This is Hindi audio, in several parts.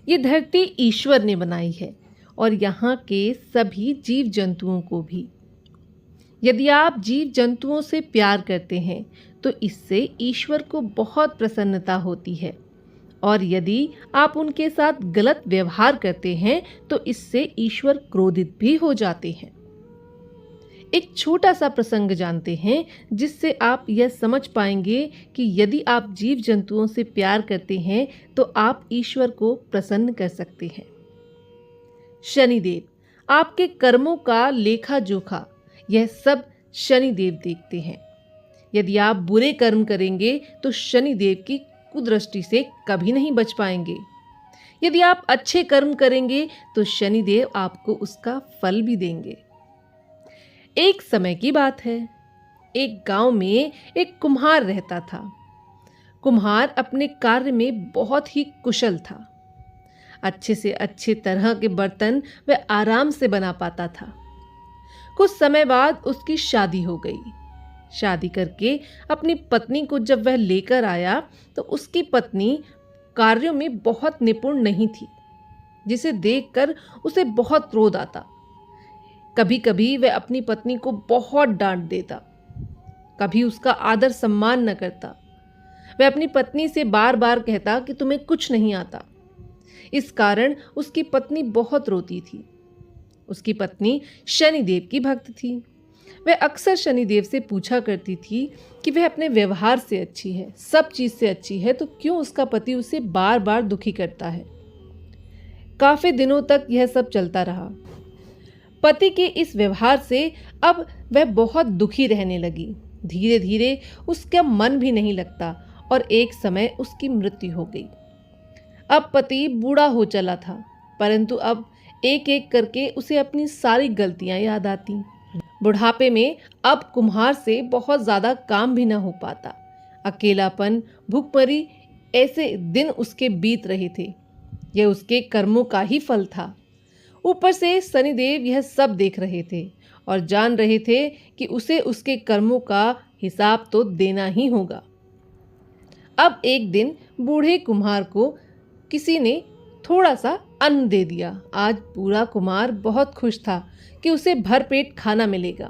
ये धरती ईश्वर ने बनाई है और यहाँ के सभी जीव जंतुओं को भी। यदि आप जीव जंतुओं से प्यार करते हैं तो इससे ईश्वर को बहुत प्रसन्नता होती है, और यदि आप उनके साथ गलत व्यवहार करते हैं तो इससे ईश्वर क्रोधित भी हो जाते हैं। एक छोटा सा प्रसंग जानते हैं जिससे आप यह समझ पाएंगे कि यदि आप जीव जंतुओं से प्यार करते हैं तो आप ईश्वर को प्रसन्न कर सकते हैं। शनिदेव आपके कर्मों का लेखा जोखा यह सब शनिदेव देखते हैं। यदि आप बुरे कर्म करेंगे तो शनिदेव की कुदृष्टि से कभी नहीं बच पाएंगे। यदि आप अच्छे कर्म करेंगे तो शनिदेव आपको उसका फल भी देंगे। एक समय की बात है, एक गांव में एक कुम्हार रहता था। कुम्हार अपने कार्य में बहुत ही कुशल था। अच्छे से अच्छे तरह के बर्तन वह आराम से बना पाता था। कुछ समय बाद उसकी शादी हो गई। शादी करके अपनी पत्नी को जब वह लेकर आया तो उसकी पत्नी कार्यों में बहुत निपुण नहीं थी, जिसे देखकर उसे बहुत क्रोध आता। कभी कभी वह अपनी पत्नी को बहुत डांट देता, कभी उसका आदर सम्मान न करता। वह अपनी पत्नी से बार बार कहता कि तुम्हें कुछ नहीं आता। इस कारण उसकी पत्नी बहुत रोती थी। उसकी पत्नी शनिदेव की भक्त थी। वह अक्सर शनिदेव से पूछा करती थी कि वह अपने व्यवहार से अच्छी है, सब चीज से अच्छी है, तो क्यों उसका पति उसे बार बार दुखी करता है। काफी दिनों तक यह सब चलता रहा। पति के इस व्यवहार से अब वह बहुत दुखी रहने लगी। धीरे धीरे उसका मन भी नहीं लगता और एक समय उसकी मृत्यु हो गई। अब पति बूढ़ा हो चला था, परंतु अब एक एक करके उसे अपनी सारी गलतियां याद आती। बुढ़ापे में अब कुम्हार से बहुत ज्यादा काम भी न हो पाता। अकेलापन, भूखमरी ऐसे दिन उसके बीत रहे थे। यह उसके कर्मों का ही फल था। ऊपर से शनिदेव यह सब देख रहे थे और जान रहे थे कि उसे उसके कर्मों का हिसाब तो देना ही होगा। अब एक दिन बूढ़े कुम्हार को किसी ने थोड़ा सा अन्न दे दिया। आज बूढ़ा कुम्हार बहुत खुश था कि उसे भरपेट खाना मिलेगा।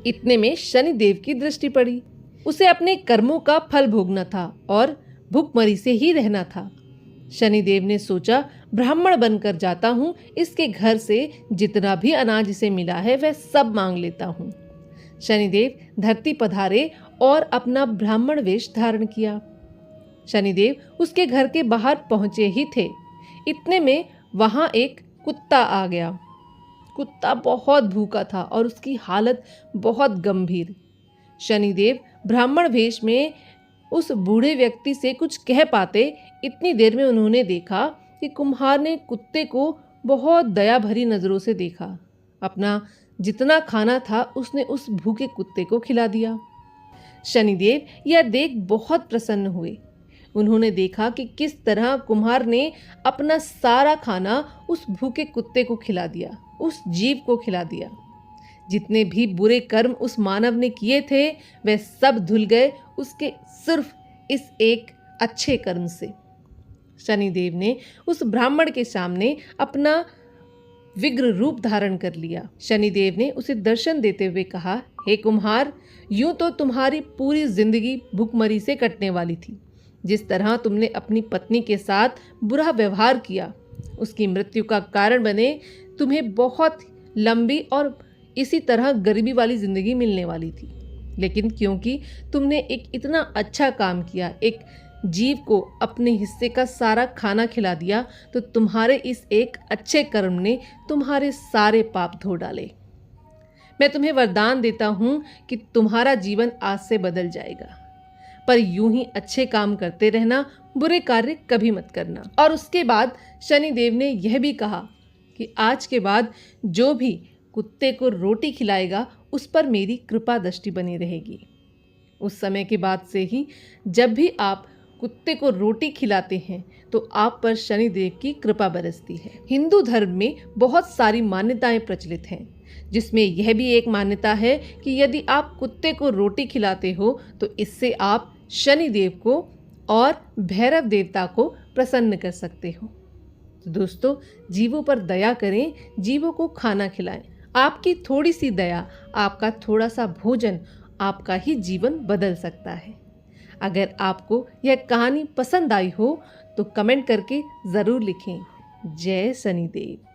इतने में शनिदेव की दृष्टि पड़ी। उसे अपने कर्मों का फल भोगना था और भूखमरी से ही रहना था। शनिदेव ने सोचा, ब्राह्मण बनकर जाता हूँ, इसके घर से जितना भी अनाज इसे मिला है वह सब मांग लेता हूँ। शनिदेव धरती पधारे और अपना ब्राह्मण वेश धारण किया। शनिदेव उसके घर के बाहर पहुंचे ही थे, इतने में वहां एक कुत्ता आ गया। कुत्ता बहुत भूखा था और उसकी हालत बहुत गंभीर। शनिदेव ब्राह्मण वेश में उस बूढ़े व्यक्ति से कुछ कह पाते, इतनी देर में उन्होंने देखा कि कुम्हार ने कुत्ते को बहुत दया भरी नजरों से देखा। अपना जितना खाना था उसने उस भूखे कुत्ते को खिला दिया। शनिदेव यह देख बहुत प्रसन्न हुए। उन्होंने देखा कि किस तरह कुम्हार ने अपना सारा खाना उस भूखे कुत्ते को खिला दिया, उस जीव को खिला दिया। जितने भी बुरे कर्म उस मानव ने किए थे वह सब धुल गए उसके सिर्फ इस एक अच्छे कर्म से। शनिदेव ने उस ब्राह्मण के सामने अपना विग्र रूप धारण कर लिया। शनिदेव ने उसे दर्शन देते हुए कहा, हे कुम्हार, यूं तो तुम्हारी पूरी जिंदगी भूखमरी से कटने वाली थी। जिस तरह तुमने अपनी पत्नी के साथ बुरा व्यवहार किया उसकी मृत्यु का कारण बने, तुम्हें बहुत लंबी और इसी तरह गरीबी वाली जिंदगी मिलने वाली थी। लेकिन क्योंकि तुमने एक इतना अच्छा काम किया, एक जीव को अपने हिस्से का सारा खाना खिला दिया, तो तुम्हारे इस एक अच्छे कर्म ने तुम्हारे सारे पाप धो डाले। मैं तुम्हें वरदान देता हूँ कि तुम्हारा जीवन आज से बदल जाएगा, पर यूं ही अच्छे काम करते रहना, बुरे कार्य कभी मत करना। और उसके बाद शनिदेव ने यह भी कहा कि आज के बाद जो भी कुत्ते को रोटी खिलाएगा उस पर मेरी कृपा दृष्टि बनी रहेगी। उस समय के बाद से ही जब भी आप कुत्ते को रोटी खिलाते हैं तो आप पर शनिदेव की कृपा बरसती है। हिंदू धर्म में बहुत सारी मान्यताएं प्रचलित हैं, जिसमें यह भी एक मान्यता है कि यदि आप कुत्ते को रोटी खिलाते हो तो इससे आप शनिदेव को और भैरव देवता को प्रसन्न कर सकते हो। तो दोस्तों, जीवों पर दया करें, जीवों को खाना खिलाएं। आपकी थोड़ी सी दया, आपका थोड़ा सा भोजन आपका ही जीवन बदल सकता है। अगर आपको यह कहानी पसंद आई हो तो कमेंट करके ज़रूर लिखें। जय शनिदेव।